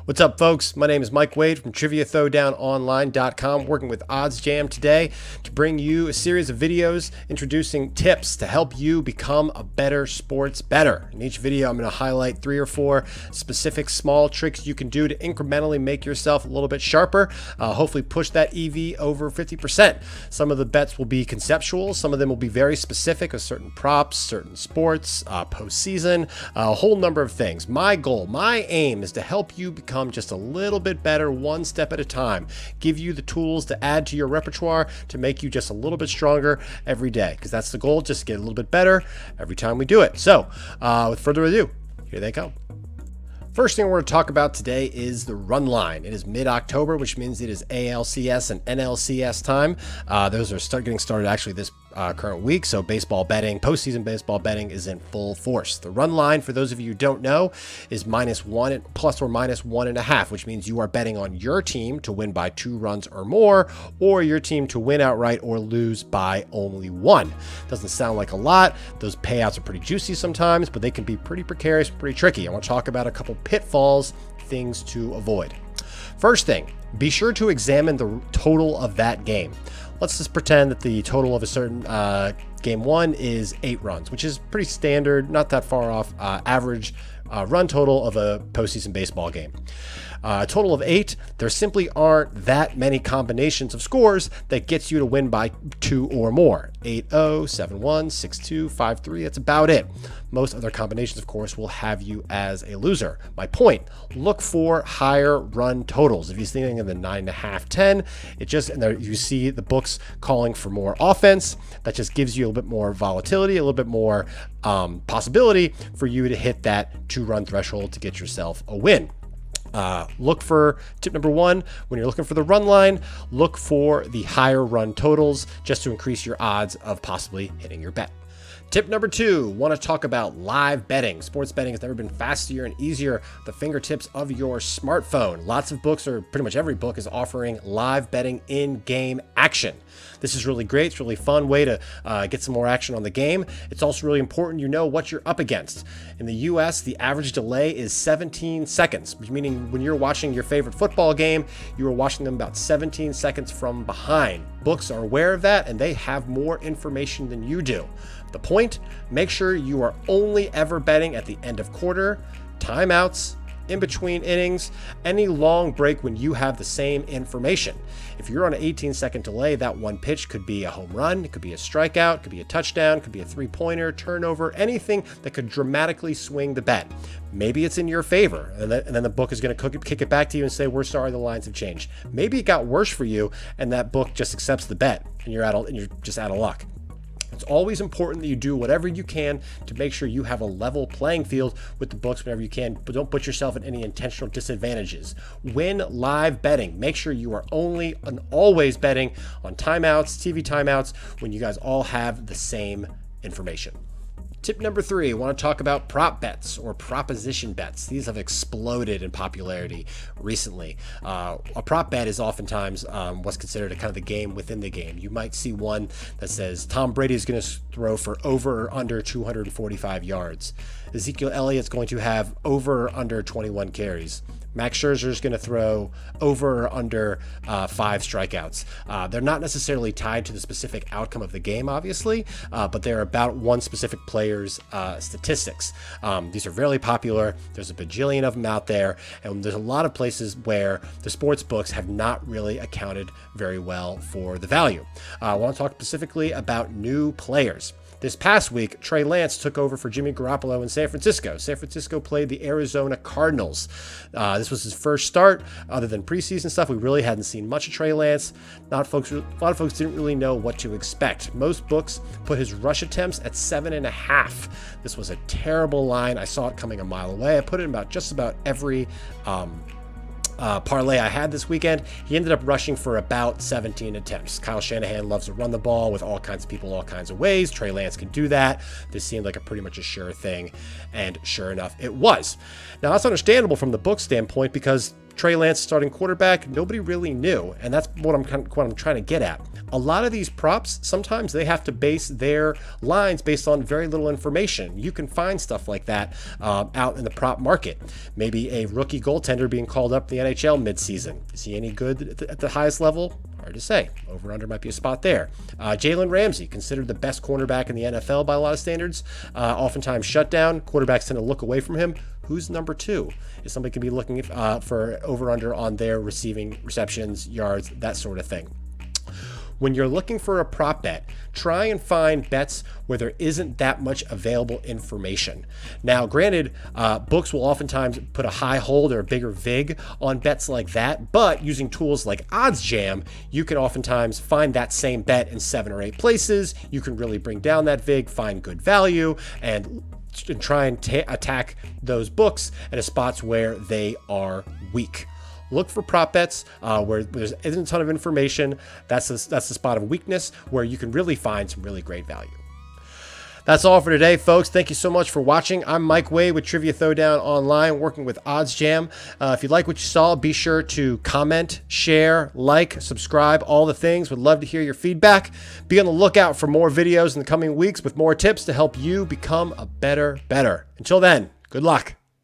What's up, folks? My name is Mike Wade from TriviaThrowdownOnline.com, working with OddsJam today to bring you a series of videos introducing tips to help you become a better sports bettor. In each video, I'm going to highlight 3 or 4 specific small tricks you can do to incrementally make yourself a little bit sharper, hopefully push that EV over 50%. Some of the bets will be conceptual. Some of them will be very specific with certain props, certain sports, postseason, a whole number of things. My goal, my aim is to help you become just a little bit better one step at a time, give you the tools to add to your repertoire to make you just a little bit stronger every day, because that's the goal, just get a little bit better every time we do it. So with further ado, here they come. First thing we're going to talk about today is the run line. It is mid-October, which means it is ALCS and NLCS time. Those are getting started actually this current week, so baseball betting, postseason baseball betting is in full force. The run line, for those of you who don't know, is -1 plus or -1.5, which means you are betting on your team to win by 2 runs or more, or your team to win outright or lose by only 1. Doesn't sound like a lot. Those payouts are pretty juicy sometimes, but they can be pretty precarious, pretty tricky. I want to talk about a couple pitfalls, things to avoid. First thing, be sure to examine the total of that game. Let's just pretend that the total of a certain game 1 is 8 runs, which is pretty standard, not that far off average run total of a postseason baseball game. A total of 8, there simply aren't that many combinations of scores that gets you to win by 2 or more. 8-0, 7-1, 6-2, 5-3, that's about it. Most other combinations, of course, will have you as a loser. My point, look for higher run totals. If you're thinking in the 9.5, 10, it just, and there you see the books calling for more offense. That just gives you a little bit more volatility, a little bit more possibility for you to hit that 2-run threshold to get yourself a win. Look for tip number 1, when you're looking for the run line, look for the higher run totals just to increase your odds of possibly hitting your bet. Tip number 2, want to talk about live betting. Sports betting has never been faster and easier at the fingertips of your smartphone. Lots of books, or pretty much every book, is offering live betting in-game action. This is really great. It's a really fun way to get some more action on the game. It's also really important you know what you're up against. In the US, the average delay is 17 seconds, meaning when you're watching your favorite football game, you are watching them about 17 seconds from behind. Books are aware of that, and they have more information than you do. The point, make sure you are only ever betting at the end of quarter, timeouts, in between innings, any long break when you have the same information. If you're on an 18-second delay, that one pitch could be a home run, it could be a strikeout, it could be a touchdown, it could be a 3-pointer, turnover, anything that could dramatically swing the bet. Maybe it's in your favor, and then the book is going to kick it back to you and say, we're sorry, the lines have changed. Maybe it got worse for you, and that book just accepts the bet, and you're just out of luck. It's always important that you do whatever you can to make sure you have a level playing field with the books whenever you can, but don't put yourself in any intentional disadvantages. When live betting, make sure you are only and always betting on timeouts, TV timeouts, when you guys all have the same information. Tip number 3, I want to talk about prop bets or proposition bets. These have exploded in popularity recently. A prop bet is oftentimes what's considered a kind of the game within the game. You might see one that says Tom Brady is going to throw for over or under 245 yards. Ezekiel Elliott's going to have over or under 21 carries. Max Scherzer is going to throw over or under 5 strikeouts. They're not necessarily tied to the specific outcome of the game, obviously, but they're about one specific player's statistics. These are very popular. There's a bajillion of them out there, and there's a lot of places where the sports books have not really accounted very well for the value. I want to talk specifically about new players. This past week, Trey Lance took over for Jimmy Garoppolo in San Francisco. San Francisco played the Arizona Cardinals. This was his first start. Other than preseason stuff, we really hadn't seen much of Trey Lance. A lot of folks didn't really know what to expect. Most books put his rush attempts at 7.5. This was a terrible line. I saw it coming a mile away. I put it in just about every parlay I had this weekend. He ended up rushing for about 17 attempts. Kyle Shanahan loves to run the ball with all kinds of people, all kinds of ways. Trey Lance can do that. This seemed like pretty much a sure thing, and sure enough, it was. Now, that's understandable from the book standpoint because Trey Lance starting quarterback, nobody really knew, and that's what I'm trying to get at. A lot of these props, sometimes they have to base their lines based on very little information. You can find stuff like that out in the prop market. Maybe a rookie goaltender being called up in the NHL midseason. Is he any good at the highest level? Hard to say. Over under might be a spot there. Jalen Ramsey, considered the best cornerback in the NFL by a lot of standards. Oftentimes shut down. Quarterbacks tend to look away from him. Who's number 2? If somebody could be looking for over under on their receiving, receptions, yards, that sort of thing. When you're looking for a prop bet, try and find bets where there isn't that much available information. Now, granted, books will oftentimes put a high hold or a bigger vig on bets like that, but using tools like OddsJam, you can oftentimes find that same bet in 7 or 8 places. You can really bring down that vig, find good value, and try and attack those books at spots where they are weak. Look for prop bets where there isn't a ton of information. That's the spot of weakness where you can really find some really great value. That's all for today, folks. Thank you so much for watching. I'm Mike Wade with Trivia Throwdown Online, working with OddsJam. If you like what you saw, be sure to comment, share, like, subscribe, all the things. Would love to hear your feedback. Be on the lookout for more videos in the coming weeks with more tips to help you become a better bettor. Until then, good luck.